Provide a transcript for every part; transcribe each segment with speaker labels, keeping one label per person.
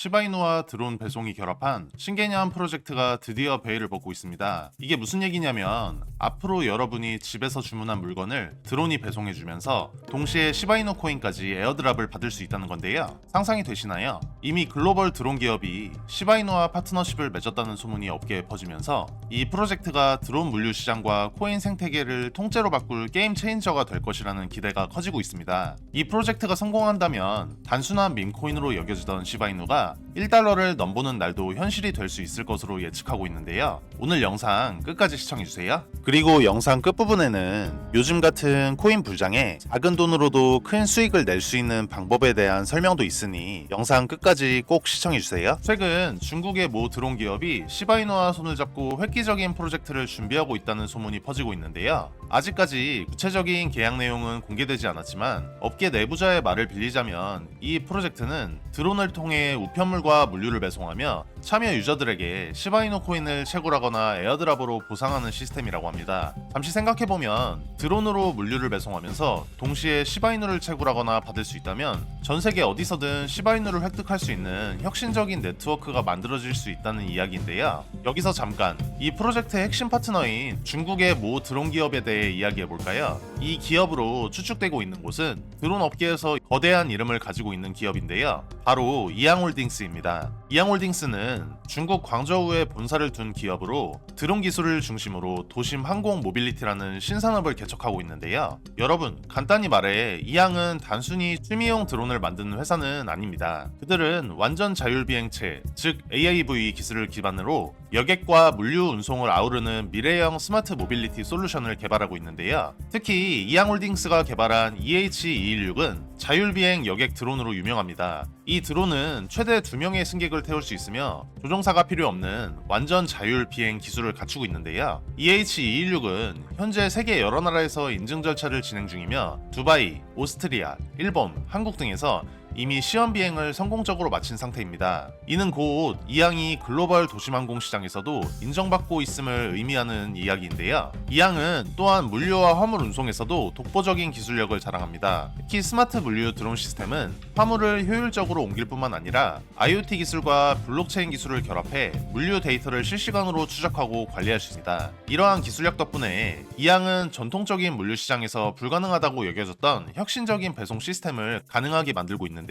Speaker 1: 시바이누와 드론 배송이 결합한 신개념 프로젝트가 드디어 베일을 벗고 있습니다. 이게 무슨 얘기냐면 앞으로 여러분이 집에서 주문한 물건을 드론이 배송해주면서 동시에 시바이누 코인까지 에어드랍을 받을 수 있다는 건데요. 상상이 되시나요? 이미 글로벌 드론 기업이 시바이누와 파트너십을 맺었다는 소문이 업계에 퍼지면서 이 프로젝트가 드론 물류 시장과 코인 생태계를 통째로 바꿀 게임 체인저가 될 것이라는 기대가 커지고 있습니다. 이 프로젝트가 성공한다면 단순한 밈코인으로 여겨지던 시바이누가 1달러를 넘보는 날도 현실이 될 수 있을 것으로 예측하고 있는데요. 오늘 영상 끝까지 시청해주세요. 그리고 영상 끝부분에는 요즘 같은 코인 불장에 작은 돈으로도 큰 수익을 낼 수 있는 방법에 대한 설명도 있으니 영상 끝까지 꼭 시청해주세요. 최근 중국의 모 드론 기업이 시바이누와 손을 잡고 획기적인 프로젝트를 준비하고 있다는 소문이 퍼지고 있는데요. 아직까지 구체적인 계약 내용은 공개되지 않았지만 업계 내부자의 말을 빌리자면 이 프로젝트는 드론을 통해 우편물과 물류를 배송하며 참여 유저들에게 시바이누 코인을 채굴하거나 에어드랍으로 보상하는 시스템이라고 합니다. 잠시 생각해보면 드론으로 물류를 배송하면서 동시에 시바이누를 채굴하거나 받을 수 있다면 전 세계 어디서든 시바이누를 획득할 수 있는 혁신적인 네트워크가 만들어질 수 있다는 이야기인데요. 여기서 잠깐 이 프로젝트의 핵심 파트너인 중국의 모 드론 기업에 대해 이야기해볼까요? 이 기업으로 추측되고 있는 곳은 드론 업계에서 거대한 이름을 가지고 있는 기업인데요. 바로 이양홀딩스입니다. 이양홀딩스는 중국 광저우에 본사를 둔 기업으로 드론 기술을 중심으로 도심 항공 모빌리티라는 신산업을 개척하고 있는데요. 여러분, 간단히 말해 이양은 단순히 취미용 드론을 만드는 회사는 아닙니다. 그들은 완전 자율비행체, 즉 AIV 기술을 기반으로 여객과 물류 운송을 아우르는 미래형 스마트 모빌리티 솔루션을 개발하고 있는데요. 특히 이양홀딩스가 개발한 EH216은 자율비행 여객 드론으로 유명합니다. 이 드론은 최대 2명의 승객을 태울 수 있으며 조종사가 필요 없는 완전 자율비행 기술을 갖추고 있는데요. EH216은 현재 세계 여러 나라에서 인증 절차를 진행 중이며 두바이, 오스트리아, 일본, 한국 등에서 이미 시험 비행을 성공적으로 마친 상태입니다. 이는 곧 이양이 글로벌 도심항공 시장에서도 인정받고 있음을 의미하는 이야기인데요. 이양은 또한 물류와 화물 운송에서도 독보적인 기술력을 자랑합니다. 특히 스마트 물류 드론 시스템은 화물을 효율적으로 옮길 뿐만 아니라 IoT 기술과 블록체인 기술을 결합해 물류 데이터를 실시간으로 추적하고 관리할 수 있습니다. 이러한 기술력 덕분에 이양은 전통적인 물류 시장에서 불가능하다고 여겨졌던 혁신적인 배송 시스템을 가능하게 만들고 있는데요.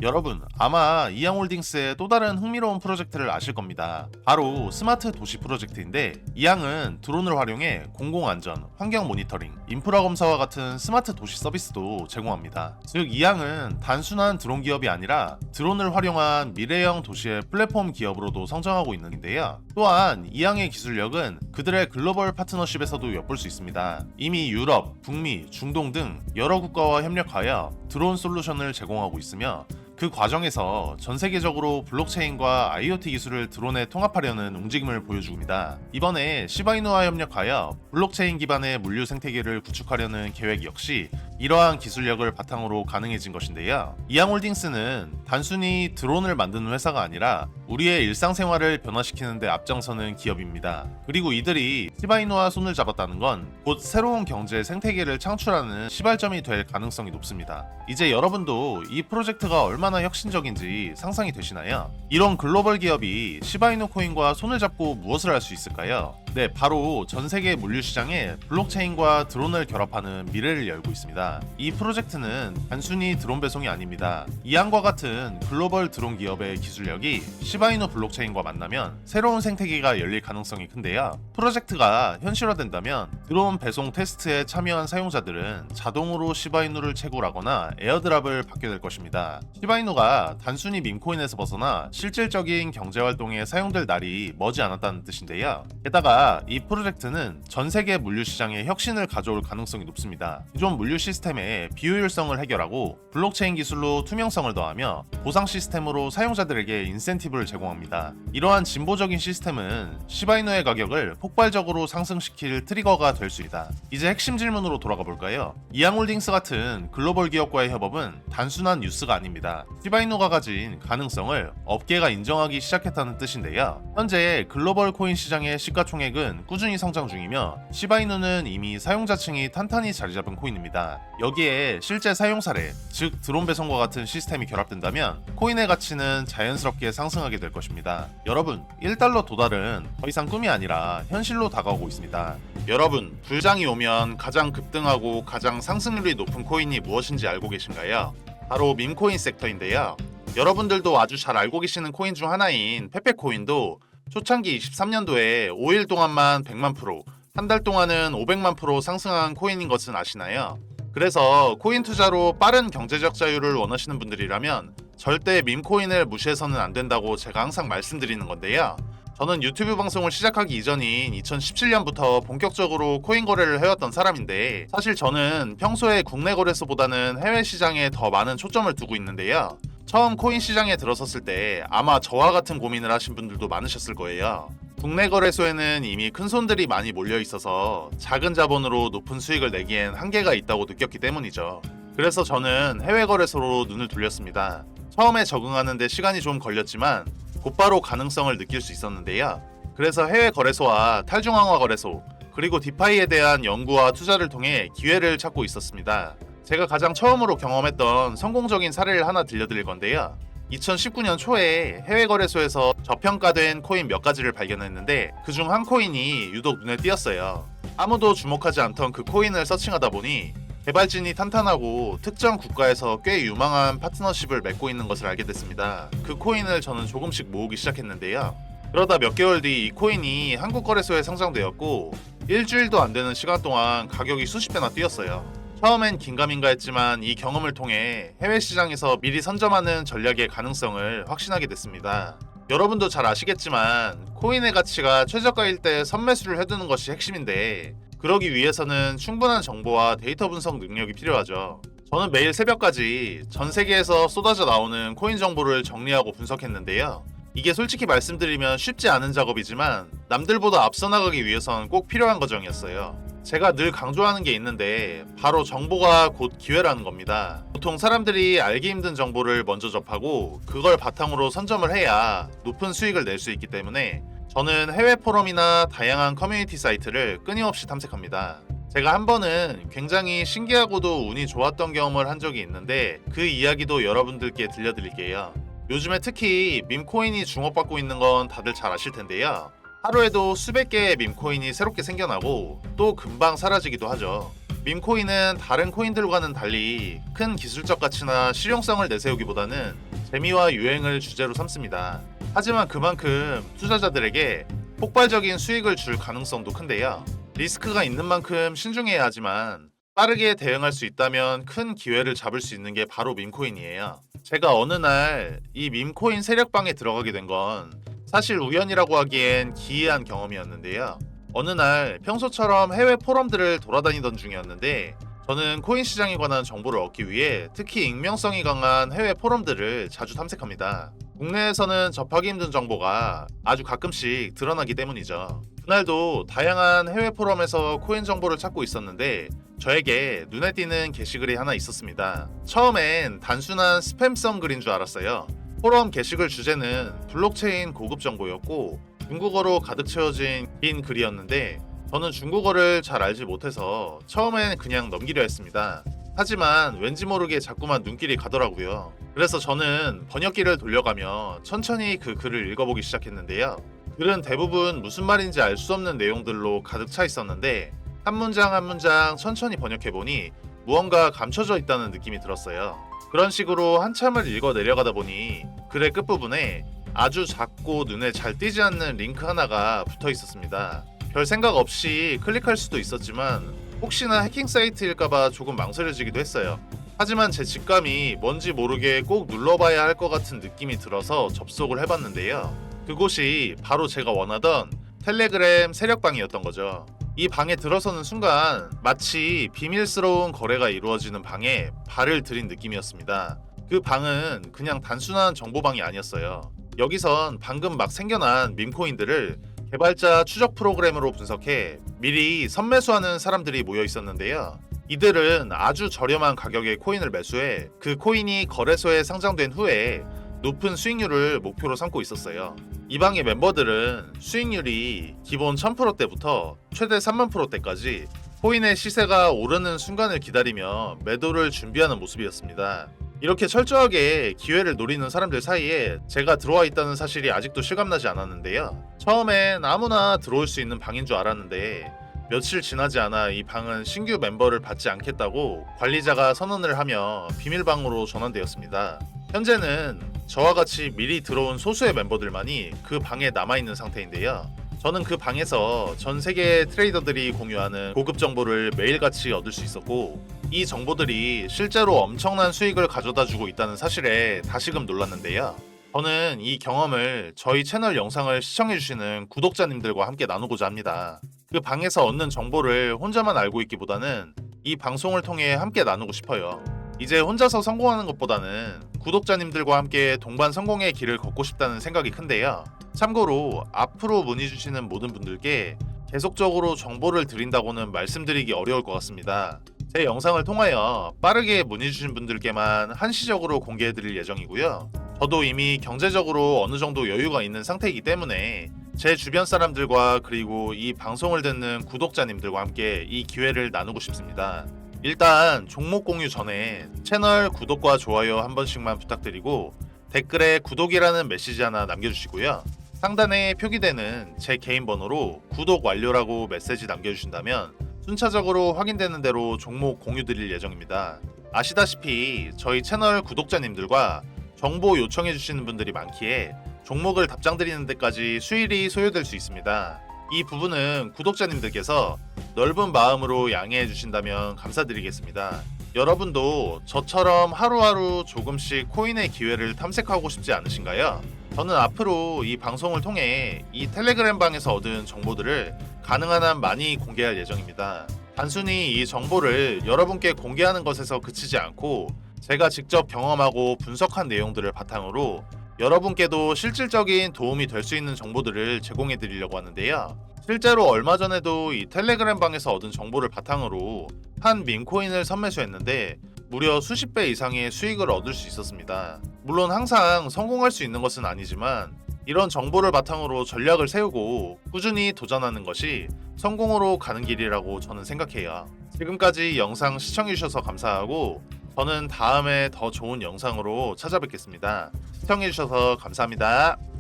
Speaker 1: 여러분, 아마 이양홀딩스의 또 다른 흥미로운 프로젝트를 아실 겁니다. 바로 스마트 도시 프로젝트인데 이양은 드론을 활용해 공공안전, 환경 모니터링, 인프라 검사와 같은 스마트 도시 서비스도 제공합니다. 즉 이양은 단순한 드론 기업이 아니라 드론을 활용한 미래형 도시의 플랫폼 기업으로도 성장하고 있는데요. 또한 이양의 기술력은 그들의 글로벌 파트너십에서도 엿볼 수 있습니다. 이미 유럽, 북미, 중동 등 여러 국가와 협력하여 드론 솔루션을 제공하고 있으며 그 과정에서 전 세계적으로 블록체인과 IoT 기술을 드론에 통합하려는 움직임을 보여줍니다. 이번에 시바이누와 협력하여 블록체인 기반의 물류 생태계를 구축하려는 계획 역시 이러한 기술력을 바탕으로 가능해진 것인데요. 이양홀딩스는 단순히 드론을 만드는 회사가 아니라 우리의 일상생활을 변화시키는 데 앞장서는 기업입니다. 그리고 이들이 시바이누와 손을 잡았다는 건 곧 새로운 경제 생태계를 창출하는 시발점이 될 가능성이 높습니다. 이제 여러분도 이 프로젝트가 얼마나 혁신적인지 상상이 되시나요? 이런 글로벌 기업이 시바이누 코인과 손을 잡고 무엇을 할 수 있을까요? 네, 바로 전 세계 물류 시장에 블록체인과 드론을 결합하는 미래를 열고 있습니다. 이 프로젝트는 단순히 드론 배송이 아닙니다. 이양과 같은 글로벌 드론 기업의 기술력이 시바이누 블록체인과 만나면 새로운 생태계가 열릴 가능성이 큰데요. 프로젝트가 현실화된다면 드론 배송 테스트에 참여한 사용자들은 자동으로 시바이누를 채굴하거나 에어드랍을 받게 될 것입니다. 시바이누가 단순히 밈코인에서 벗어나 실질적인 경제활동에 사용될 날이 머지 않았다는 뜻인데요. 게다가 이 프로젝트는 전 세계 물류 시장에 혁신을 가져올 가능성이 높습니다. 기존 물류 시스템의 비효율성을 해결하고 블록체인 기술로 투명성을 더하며 보상 시스템으로 사용자들에게 인센티브를 제공합니다. 이러한 진보적인 시스템은 시바이누의 가격을 폭발적으로 상승시킬 트리거가 될 수 있다. 이제 핵심 질문으로 돌아가 볼까요? 이양홀딩스 같은 글로벌 기업과의 협업은 단순한 뉴스가 아닙니다. 시바이누가 가진 가능성을 업계가 인정하기 시작했다는 뜻인데요. 현재 글로벌 코인 시장의 시가총액은 금액은 꾸준히 성장 중이며 시바이누는 이미 사용자층이 탄탄히 자리 잡은 코인입니다. 여기에 실제 사용 사례, 즉 드론 배송과 같은 시스템이 결합된다면 코인의 가치는 자연스럽게 상승하게 될 것입니다. 여러분, 1달러 도달은 더 이상 꿈이 아니라 현실로 다가오고 있습니다. 여러분, 불장이 오면 가장 급등하고 가장 상승률이 높은 코인이 무엇인지 알고 계신가요? 바로 밈코인 섹터인데요. 여러분들도 아주 잘 알고 계시는 코인 중 하나인 페페코인도 초창기 23년도에 5일 동안만 100만 프로, 한 달 동안은 500만 프로 상승한 코인인 것은 아시나요? 그래서 코인 투자로 빠른 경제적 자유를 원하시는 분들이라면 절대 밈코인을 무시해서는 안 된다고 제가 항상 말씀드리는 건데요. 저는 유튜브 방송을 시작하기 이전인 2017년부터 본격적으로 코인 거래를 해왔던 사람인데 사실 저는 평소에 국내 거래소보다는 해외 시장에 더 많은 초점을 두고 있는데요. 처음 코인 시장에 들어섰을 때 아마 저와 같은 고민을 하신 분들도 많으셨을 거예요. 국내 거래소에는 이미 큰 손들이 많이 몰려 있어서 작은 자본으로 높은 수익을 내기엔 한계가 있다고 느꼈기 때문이죠. 그래서 저는 해외 거래소로 눈을 돌렸습니다. 처음에 적응하는데 시간이 좀 걸렸지만 곧바로 가능성을 느낄 수 있었는데요. 그래서 해외 거래소와 탈중앙화 거래소, 그리고 디파이에 대한 연구와 투자를 통해 기회를 찾고 있었습니다. 제가 가장 처음으로 경험했던 성공적인 사례를 하나 들려드릴 건데요. 2019년 초에 해외 거래소에서 저평가된 코인 몇 가지를 발견했는데 그중 한 코인이 유독 눈에 띄었어요. 아무도 주목하지 않던 그 코인을 서칭하다 보니 개발진이 탄탄하고 특정 국가에서 꽤 유망한 파트너십을 맺고 있는 것을 알게 됐습니다. 그 코인을 저는 조금씩 모으기 시작했는데요. 그러다 몇 개월 뒤 이 코인이 한국 거래소에 상장되었고 일주일도 안 되는 시간 동안 가격이 수십 배나 뛰었어요. 처음엔 긴가민가 했지만 이 경험을 통해 해외 시장에서 미리 선점하는 전략의 가능성을 확신하게 됐습니다. 여러분도 잘 아시겠지만 코인의 가치가 최저가일 때 선매수를 해두는 것이 핵심인데 그러기 위해서는 충분한 정보와 데이터 분석 능력이 필요하죠. 저는 매일 새벽까지 전 세계에서 쏟아져 나오는 코인 정보를 정리하고 분석했는데요. 이게 솔직히 말씀드리면 쉽지 않은 작업이지만 남들보다 앞서 나가기 위해서는 꼭 필요한 과정이었어요. 제가 늘 강조하는 게 있는데 바로 정보가 곧 기회라는 겁니다. 보통 사람들이 알기 힘든 정보를 먼저 접하고 그걸 바탕으로 선점을 해야 높은 수익을 낼 수 있기 때문에 저는 해외 포럼이나 다양한 커뮤니티 사이트를 끊임없이 탐색합니다. 제가 한 번은 굉장히 신기하고도 운이 좋았던 경험을 한 적이 있는데 그 이야기도 여러분들께 들려드릴게요. 요즘에 특히 밈코인이 주목받고 있는 건 다들 잘 아실 텐데요. 하루에도 수백 개의 밈코인이 새롭게 생겨나고 또 금방 사라지기도 하죠. 밈코인은 다른 코인들과는 달리 큰 기술적 가치나 실용성을 내세우기보다는 재미와 유행을 주제로 삼습니다. 하지만 그만큼 투자자들에게 폭발적인 수익을 줄 가능성도 큰데요. 리스크가 있는 만큼 신중해야 하지만 빠르게 대응할 수 있다면 큰 기회를 잡을 수 있는 게 바로 밈코인이에요. 제가 어느 날 이 밈코인 세력방에 들어가게 된 건 사실 우연이라고 하기엔 기이한 경험이었는데요. 어느 날 평소처럼 해외 포럼들을 돌아다니던 중이었는데 저는 코인 시장에 관한 정보를 얻기 위해 특히 익명성이 강한 해외 포럼들을 자주 탐색합니다. 국내에서는 접하기 힘든 정보가 아주 가끔씩 드러나기 때문이죠. 그날도 다양한 해외 포럼에서 코인 정보를 찾고 있었는데 저에게 눈에 띄는 게시글이 하나 있었습니다. 처음엔 단순한 스팸성 글인 줄 알았어요. 포럼 게시글 주제는 블록체인 고급 정보였고 중국어로 가득 채워진 긴 글이었는데 저는 중국어를 잘 알지 못해서 처음엔 그냥 넘기려 했습니다. 하지만 왠지 모르게 자꾸만 눈길이 가더라고요. 그래서 저는 번역기를 돌려가며 천천히 그 글을 읽어보기 시작했는데요. 글은 대부분 무슨 말인지 알 수 없는 내용들로 가득 차 있었는데 한 문장 한 문장 천천히 번역해보니 무언가 감춰져 있다는 느낌이 들었어요. 그런 식으로 한참을 읽어 내려가다 보니 글의 끝부분에 아주 작고 눈에 잘 띄지 않는 링크 하나가 붙어 있었습니다. 별 생각 없이 클릭할 수도 있었지만 혹시나 해킹 사이트일까봐 조금 망설여지기도 했어요. 하지만 제 직감이 뭔지 모르게 꼭 눌러봐야 할 것 같은 느낌이 들어서 접속을 해봤는데요. 그곳이 바로 제가 원하던 텔레그램 세력방이었던 거죠. 이 방에 들어서는 순간 마치 비밀스러운 거래가 이루어지는 방에 발을 들인 느낌이었습니다. 그 방은 그냥 단순한 정보방이 아니었어요. 여기선 방금 막 생겨난 밈코인들을 개발자 추적 프로그램으로 분석해 미리 선매수하는 사람들이 모여 있었는데요. 이들은 아주 저렴한 가격의 코인을 매수해 그 코인이 거래소에 상장된 후에 높은 수익률을 목표로 삼고 있었어요. 이 방의 멤버들은 수익률이 기본 1000%대부터 최대 30,000%대까지 코인의 시세가 오르는 순간을 기다리며 매도를 준비하는 모습이었습니다. 이렇게 철저하게 기회를 노리는 사람들 사이에 제가 들어와 있다는 사실이 아직도 실감나지 않았는데요. 처음엔 아무나 들어올 수 있는 방인 줄 알았는데 며칠 지나지 않아 이 방은 신규 멤버를 받지 않겠다고 관리자가 선언을 하며 비밀방으로 전환되었습니다. 현재는 저와 같이 미리 들어온 소수의 멤버들만이 그 방에 남아있는 상태인데요. 저는 그 방에서 전 세계의 트레이더들이 공유하는 고급 정보를 매일같이 얻을 수 있었고, 이 정보들이 실제로 엄청난 수익을 가져다 주고 있다는 사실에 다시금 놀랐는데요. 저는 이 경험을 저희 채널 영상을 시청해주시는 구독자님들과 함께 나누고자 합니다. 그 방에서 얻는 정보를 혼자만 알고 있기보다는 이 방송을 통해 함께 나누고 싶어요. 이제 혼자서 성공하는 것보다는 구독자님들과 함께 동반 성공의 길을 걷고 싶다는 생각이 큰데요. 참고로 앞으로 문의 주시는 모든 분들께 계속적으로 정보를 드린다고는 말씀드리기 어려울 것 같습니다. 제 영상을 통하여 빠르게 문의 주신 분들께만 한시적으로 공개해 드릴 예정이고요. 저도 이미 경제적으로 어느 정도 여유가 있는 상태이기 때문에 제 주변 사람들과 그리고 이 방송을 듣는 구독자님들과 함께 이 기회를 나누고 싶습니다. 일단 종목 공유 전에 채널 구독과 좋아요 한 번씩만 부탁드리고 댓글에 구독이라는 메시지 하나 남겨주시고요. 상단에 표기되는 제 개인 번호로 구독 완료라고 메시지 남겨주신다면 순차적으로 확인되는 대로 종목 공유 드릴 예정입니다. 아시다시피 저희 채널 구독자님들과 정보 요청해 주시는 분들이 많기에 종목을 답장 드리는 데까지 수일이 소요될 수 있습니다. 이 부분은 구독자님들께서 넓은 마음으로 양해해 주신다면 감사드리겠습니다. 여러분도 저처럼 하루하루 조금씩 코인의 기회를 탐색하고 싶지 않으신가요? 저는 앞으로 이 방송을 통해 이 텔레그램 방에서 얻은 정보들을 가능한 한 많이 공개할 예정입니다. 단순히 이 정보를 여러분께 공개하는 것에서 그치지 않고 제가 직접 경험하고 분석한 내용들을 바탕으로 여러분께도 실질적인 도움이 될 수 있는 정보들을 제공해 드리려고 하는데요. 실제로 얼마 전에도 이 텔레그램 방에서 얻은 정보를 바탕으로 한 민코인을 선매수했는데 무려 수십 배 이상의 수익을 얻을 수 있었습니다. 물론 항상 성공할 수 있는 것은 아니지만 이런 정보를 바탕으로 전략을 세우고 꾸준히 도전하는 것이 성공으로 가는 길이라고 저는 생각해요. 지금까지 영상 시청해주셔서 감사하고 저는 다음에 더 좋은 영상으로 찾아뵙겠습니다. 시청해주셔서 감사합니다.